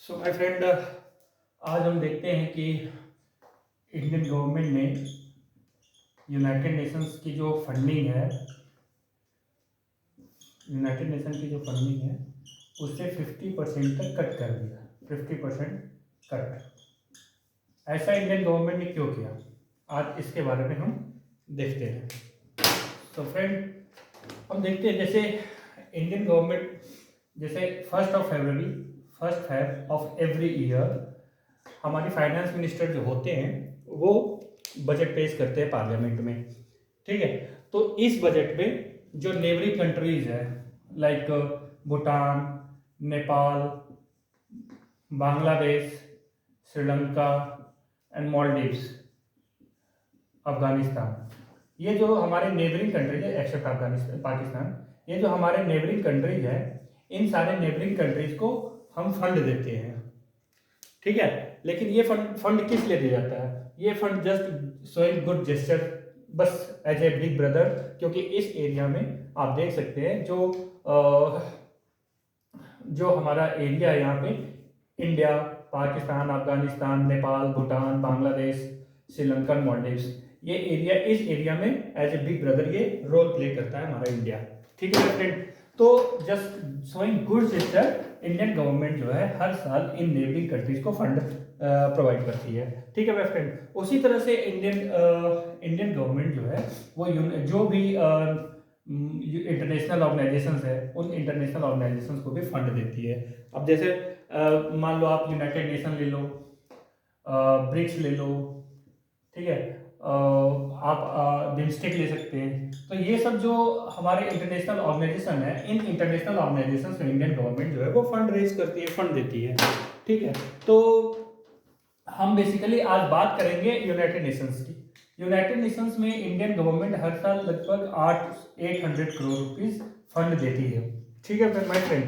So my friend, आज हम देखते हैं कि इंडियन गवर्नमेंट ने यूनाइटेड नेशंस की जो फंडिंग है यूनाइटेड नेशन की जो फंडिंग है उससे 50% तक कट कर दिया। 50% कट। ऐसा इंडियन गवर्नमेंट ने क्यों किया, आज इसके बारे में हम देखते हैं। तो फ्रेंड, हम देखते हैं जैसे इंडियन गवर्नमेंट जैसे first Feb of every year हमारी फाइनेंस मिनिस्टर जो होते हैं वो बजट पेश करते हैं पार्लियामेंट में। ठीक है, तो इस बजट में जो नेबरिंग कंट्रीज है लाइक भूटान, नेपाल, बांग्लादेश, श्रीलंका एंड मालदीव्स, अफगानिस्तान, ये जो हमारे नेबरिंग कंट्रीज है एक्सेप्ट अफगानिस्तान पाकिस्तान, ये जो हमारे नेबरिंग कंट्रीज है इन सारे नेबरिंग कंट्रीज को हम फंड देते हैं। ठीक है, लेकिन ये फंड किस लिए दिया जाता है? ये fund just showing good gesture, बस एज ए बिग ब्रदर, क्योंकि इस एरिया में आप देख सकते हैं जो हमारा एरिया है यहाँ पे इंडिया, पाकिस्तान, अफगानिस्तान, नेपाल, भूटान, बांग्लादेश, श्रीलंका, मालदीव्स, ये एरिया, इस एरिया में एज ए बिग ब्रदर ये रोल प्ले करता है हमारा इंडिया। ठीक है फ्रेंड, तो just showing good gesture Indian government जो है हर साल इन नेबरिंग कंट्रीज को फंड प्रोवाइड करती है। ठीक है फ्रेंड, उसी तरह से इंडियन गवर्नमेंट जो है वो जो भी इंटरनेशनल ऑर्गेनाइजेशंस है उन इंटरनेशनल ऑर्गेनाइजेशंस को भी फंड देती है। अब जैसे मान लो आप यूनाइटेड नेशन ले लो, ब्रिक्स ले लो, ठीक है, आप बिम्स्टेक ले सकते हैं। तो ये सब जो हमारे इंटरनेशनल ऑर्गेनाइजेशन है, इन इंटरनेशनल ऑर्गेनाइजेशन से इंडियन गवर्नमेंट जो है वो फंड रेज करती है, फंड देती है। ठीक है, तो हम बेसिकली आज बात करेंगे यूनाइटेड नेशंस की। यूनाइटेड नेशंस में इंडियन गवर्नमेंट हर साल लगभग 800 करोड़ रुपीस फंड देती है। ठीक है माय फ्रेंड,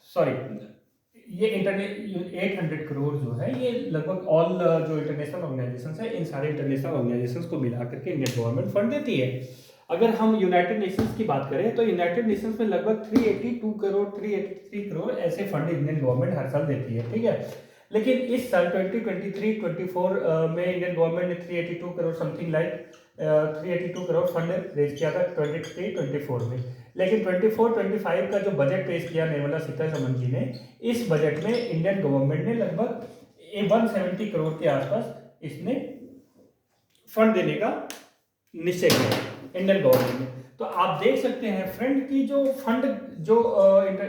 सॉरी, ये 800 करोड़ जो है ये लगभग ऑल जो इंटरनेशनल ऑर्गेनाइजेशंस है इन सारे इंटरनेशनल ऑर्गेनाइजेशंस को मिला करके इंडियन गवर्नमेंट फंड देती है। अगर हम यूनाइटेड नेशंस की बात करें तो यूनाइटेड नेशंस में लगभग 382 करोड़ 383 करोड़ ऐसे फंड इंडियन गवर्नमेंट हर साल देती है। ठीक है, लेकिन इस साल 2023-24 में इंडियन गवर्नमेंट ने 382 crore something like 382 crore fund raise किया था 23-24 में। लेकिन 24-25 का जो बजट पेश किया निर्मला सीतारमण जी ने, इस बजट में इंडियन गवर्नमेंट ने लगभग 170 करोड़ के आसपास इसने फंड देने का निश्चय किया इंडियन गवर्नमेंट ने। तो आप देख सकते हैं फ्रेंड की जो फंड जो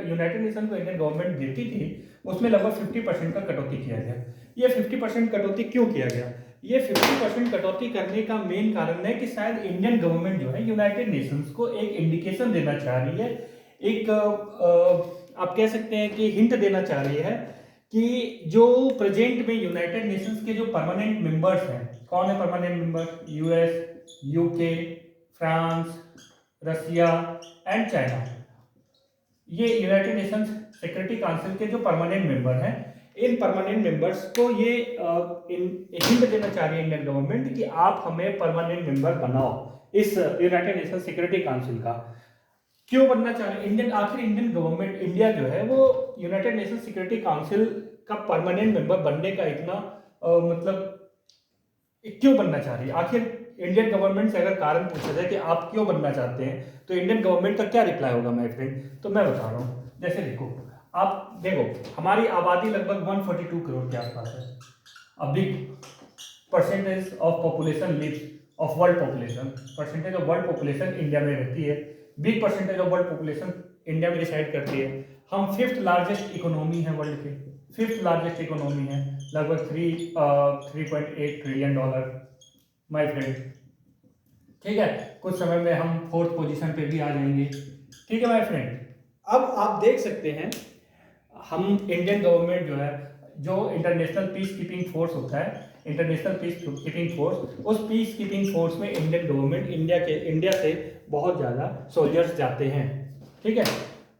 यूनाइटेड नेशन को इंडियन गवर्नमेंट देती थी उसमें लगभग 50% का कटौती किया गया। ये 50% कटौती क्यों किया गया? ये 50% कटौती करने का मेन कारण है कि शायद इंडियन गवर्नमेंट जो है यूनाइटेड नेशंस को एक इंडिकेशन देना चाह रही है, एक आप कह सकते हैं कि हिंट देना चाह रही है कि जो प्रेजेंट में यूनाइटेड नेशंस के जो परमानेंट मेंबर्स हैं, कौन है permanent member? US, UK, France, Russia and China, ये यूनाइटेड नेशंस सिक्योरिटी काउंसिल के जो परमानेंट मेंबर हैं, इन परमानेंट मेंबर्स को ये हिंट देना चाह रही है इंडियन गवर्नमेंट कि आप हमें परमानेंट मेंबर बनाओ इस यूनाइटेड नेशन सिक्योरिटी काउंसिल का। क्यों बनना चाह रहे हैं आखिर इंडियन गवर्नमेंट, इंडिया जो है वो यूनाइटेड नेशन सिक्योरिटी काउंसिल का परमानेंट मेंबर बनने का इतना मतलब क्यों बनना चाह रही है? आखिर इंडियन गवर्नमेंट से अगर कारण पूछा जाए कि आप क्यों बनना चाहते हैं तो इंडियन गवर्नमेंट का क्या रिप्लाई होगा माय फ्रेंड? तो मैं बता रहा हूँ। जैसे आप देखो हमारी आबादी लगभग 142 करोड़ के आसपास है। A big percentage of population lives of world population, percentage of world population India में रहती है। Big percentage of world population India में रिसाइड करती है। हम 5th लार्जेस्ट इकोनॉमी है वर्ल्ड के, 5th लार्जेस्ट इकोनॉमी है, लगभग 3.8 ट्रिलियन डॉलर माय फ्रेंड। ठीक है, कुछ समय में हम 4th पोजीशन पे भी आ जाएंगे। ठीक है माय फ्रेंड, अब आप देख सकते हैं हम इंडियन गवर्नमेंट जो है, जो इंटरनेशनल पीस कीपिंग फोर्स होता है, इंटरनेशनल पीस कीपिंग फोर्स, उस पीस कीपिंग फोर्स में इंडियन गवर्नमेंट इंडिया से बहुत ज़्यादा सोल्जर्स जाते हैं। ठीक है,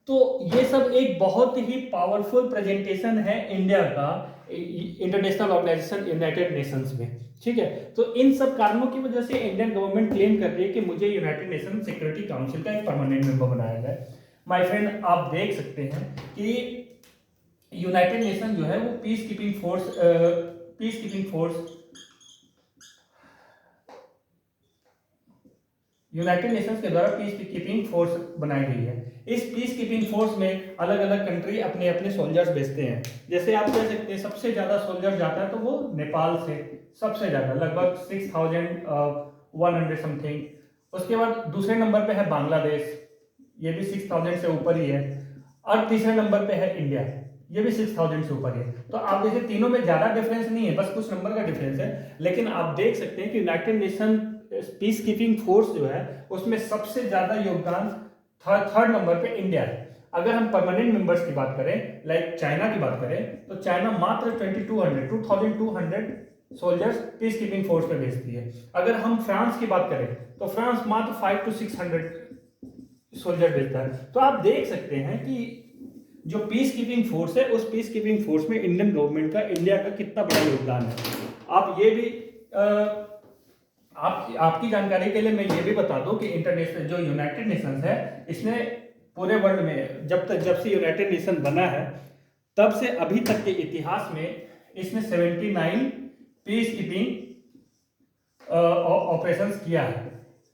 तो ये सब एक बहुत ही पावरफुल प्रेजेंटेशन है इंडिया का इंटरनेशनल ऑर्गेनाइजेशन यूनाइटेड नेशंस में। ठीक है, तो इन सब कारणों की वजह से इंडियन गवर्नमेंट क्लेम कर रही है कि मुझे यूनाइटेड नेशन सिक्योरिटी काउंसिल का एक परमानेंट मेंबर बनाया जाए। माय फ्रेंड, आप देख सकते हैं कि यूनाइटेड नेशन जो है वो peace keeping force United Nations के द्वारा पीस कीपिंग फोर्स बनाई गई है। इस पीस कीपिंग फोर्स में अलग अलग कंट्री अपने अपने सोल्जर्स भेजते हैं। जैसे आप कह सकते हैं सबसे ज्यादा सोल्जर जाता है तो वो नेपाल से सबसे ज्यादा, लगभग 6100 समथिंग। उसके बाद दूसरे नंबर पे है बांग्लादेश, ये भी 6000 से ऊपर ही है। और तीसरे नंबर पे है इंडिया, ये भी 6000 से ऊपर है। तो आप देखिए तीनों में ज्यादा डिफरेंस नहीं है, बस कुछ नंबर का डिफरेंस है। लेकिन आप देख सकते हैं कि United nation peace keeping force जो है उसमें सबसे ज्यादा योगदान थर्ड नंबर पे इंडिया है। अगर हम परमानेंट मेंबर्स की बात करें, लाइक चाइना की बात करें, तो चाइना मात्र 2200 सोल्जर्स पीस कीपिंग फोर्स पे भेजती है। अगर हम फ्रांस की बात करें तो फ्रांस मात्र 500 to 600 सोल्जर भेजता है। तो आप देख सकते हैं कि जो पीस कीपिंग फोर्स है उस पीस कीपिंग फोर्स में इंडियन गवर्नमेंट का, इंडिया का कितना बड़ा योगदान है। आप ये भी आपकी जानकारी के लिए मैं ये भी बता दूं कि इंटरनेशनल जो यूनाइटेड नेशंस है, इसने पूरे वर्ल्ड में जब से यूनाइटेड नेशन बना है तब से अभी तक के इतिहास में इसने 79 पीस कीपिंग ऑपरेशंस किया है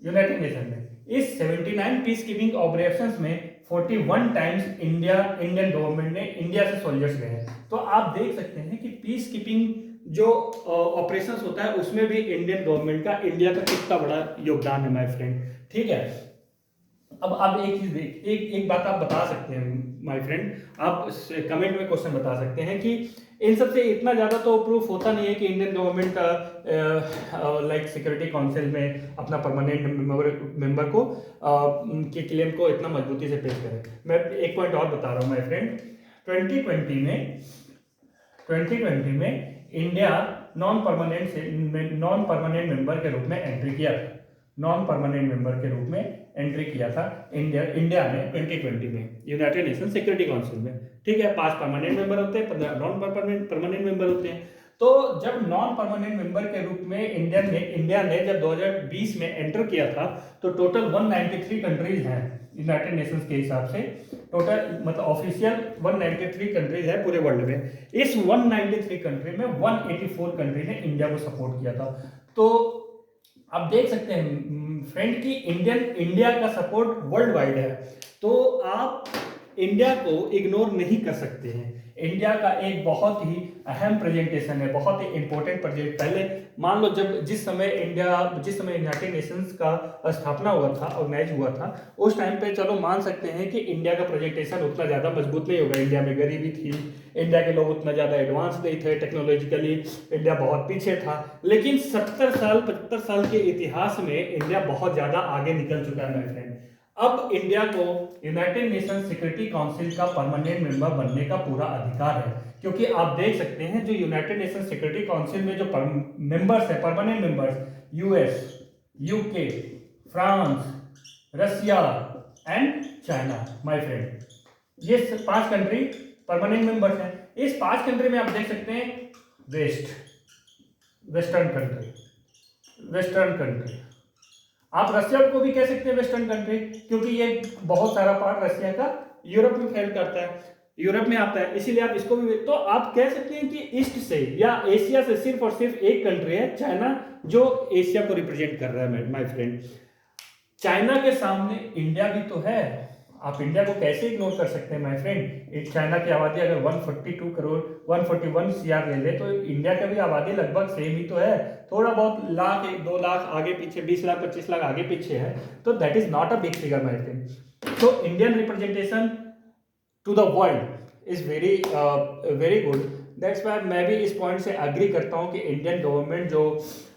यूनाइटेड नेशन ने। इस 79 पीस कीपिंग ऑपरेशंस में 41 टाइम्स इंडियन गवर्नमेंट ने इंडिया से सोल्जर्स गए हैं। तो आप देख सकते हैं कि पीस कीपिंग जो ऑपरेशंस होता है उसमें भी इंडियन गवर्नमेंट का, इंडिया का कितना बड़ा योगदान है माय फ्रेंड। ठीक है, अब आप एक चीज एक बात आप बता सकते हैं माय फ्रेंड, आप कमेंट में क्वेश्चन बता सकते हैं कि इन सबसे इतना ज्यादा तो प्रूफ होता नहीं है कि Indian government like security council में अपना परमानेंट मेंबर को के क्लेम को इतना मजबूती से पेश करे। मैं एक पॉइंट और बता रहा हूँ माय फ्रेंड। 2020 में इंडिया नॉन परमानेंट मेंबर के रूप में एंट्री किया था। नॉन परमानेंट मेंबर के रूप में एंट्री किया था इंडिया ने 2020 में यूनाइटेड नेशन सिक्योरिटी काउंसिल में। ठीक है, 5 परमानेंट मेंबर होते हैं, 15 नॉन परमानेंट मेंबर होते हैं। तो जब नॉन परमानेंट मेंबर के रूप में इंडिया ने जब 2020 में एंटर किया था तो टोटल 193 कंट्रीज हैं यूनाइटेड नेशंस के हिसाब से। टोटल मतलब ऑफिशियल 193 कंट्रीज है पूरे वर्ल्ड में। इस 193 कंट्री में 184 कंट्री ने इंडिया को सपोर्ट किया था। तो आप देख सकते हैं फ्रेंड कि इंडिया का सपोर्ट वर्ल्ड वाइड है। तो आप इंडिया को इग्नोर नहीं कर सकते हैं। इंडिया का एक बहुत ही अहम प्रेजेंटेशन है, बहुत ही इंपॉर्टेंट प्रोजेक्ट। पहले मान लो जिस समय यूनाइटेड नेशंस का स्थापना हुआ था, ऑर्गेनाइज हुआ था, उस टाइम पे चलो मान सकते हैं कि इंडिया का प्रेजेंटेशन उतना ज़्यादा मजबूत नहीं होगा। इंडिया में गरीबी थी, इंडिया के लोग उतना ज़्यादा एडवांस नहीं थे, टेक्नोलॉजिकली इंडिया बहुत पीछे था। लेकिन 75 साल के इतिहास में इंडिया बहुत ज़्यादा आगे निकल चुका है माय फ्रेंड। अब इंडिया को यूनाइटेड नेशन सिक्योरिटी काउंसिल का परमानेंट मेंबर बनने का पूरा अधिकार है, क्योंकि आप देख सकते हैं जो यूनाइटेड नेशन सिक्योरिटी काउंसिल में जो मेंबर्स है, permanent members, US, UK, France, Russia and China my friend, ये 5 कंट्री परमानेंट मेंबर्स हैं। इस 5 कंट्री में आप देख सकते हैं वेस्टर्न कंट्री। आप रशिया को भी कह सकते हैं वेस्टर्न कंट्री, क्योंकि ये बहुत सारा पार्ट रशिया का यूरोप में फैल करता है, यूरोप में आता है, इसीलिए आप इसको भी। तो आप कह सकते हैं कि ईस्ट से या एशिया से सिर्फ और सिर्फ एक कंट्री है चाइना, जो एशिया को रिप्रेजेंट कर रहा है माय फ्रेंड। चाइना के सामने इंडिया भी तो है, आप इंडिया को कैसे इग्नोर कर सकते हैं माय फ्रेंड। चाइना की आबादी अगर 141 CR ले ले तो इंडिया की भी आबादी लगभग सेम ही तो है, थोड़ा बहुत लाख 2 लाख आगे पीछे, 20 लाख 25 लाख आगे पीछे है, तो that is not a big figure my friend. तो Indian representation to the world is very good. That's why मैं भी इस पॉइंट से एग्री करता हूँ कि इंडियन गवर्नमेंट जो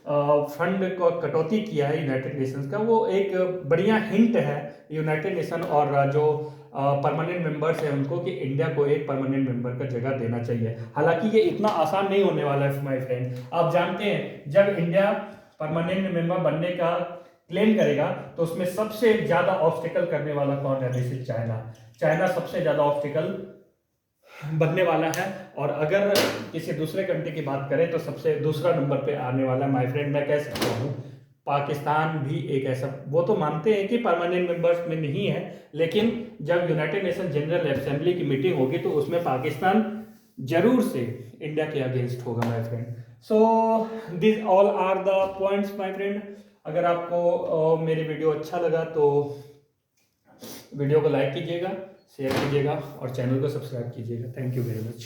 फंड को कटौती किया है यूनाइटेड नेशंस का, वो एक बढ़िया हिंट है यूनाइटेड नेशन और जो परमानेंट मेंबर्स हैं उनको, कि इंडिया को एक परमानेंट मेंबर का जगह देना चाहिए। हालांकि ये इतना आसान नहीं होने वाला है माय फ्रेंड। आप जानते हैं जब इंडिया परमानेंट मेंबर बनने का क्लेम करेगा तो उसमें सबसे ज्यादा ऑब्स्टिकल करने वाला कौन है? दिस इज चाइना सबसे ज्यादा ऑब्स्टिकल बनने वाला है। और अगर किसी दूसरे कंट्री की बात करें तो सबसे दूसरा नंबर पे आने वाला माय फ्रेंड मैं कह सकता हूँ पाकिस्तान भी एक ऐसा, वो तो मानते हैं कि परमानेंट मेंबर्स में नहीं है, लेकिन जब यूनाइटेड नेशन जनरल असेंबली की मीटिंग होगी तो उसमें पाकिस्तान जरूर से इंडिया के अगेंस्ट होगा my friend. So this all are the points my friend. अगर आपको मेरे वीडियो अच्छा लगा तो वीडियो को लाइक कीजिएगा, शेयर कीजिएगा और चैनल को सब्सक्राइब कीजिएगा। Thank you very much.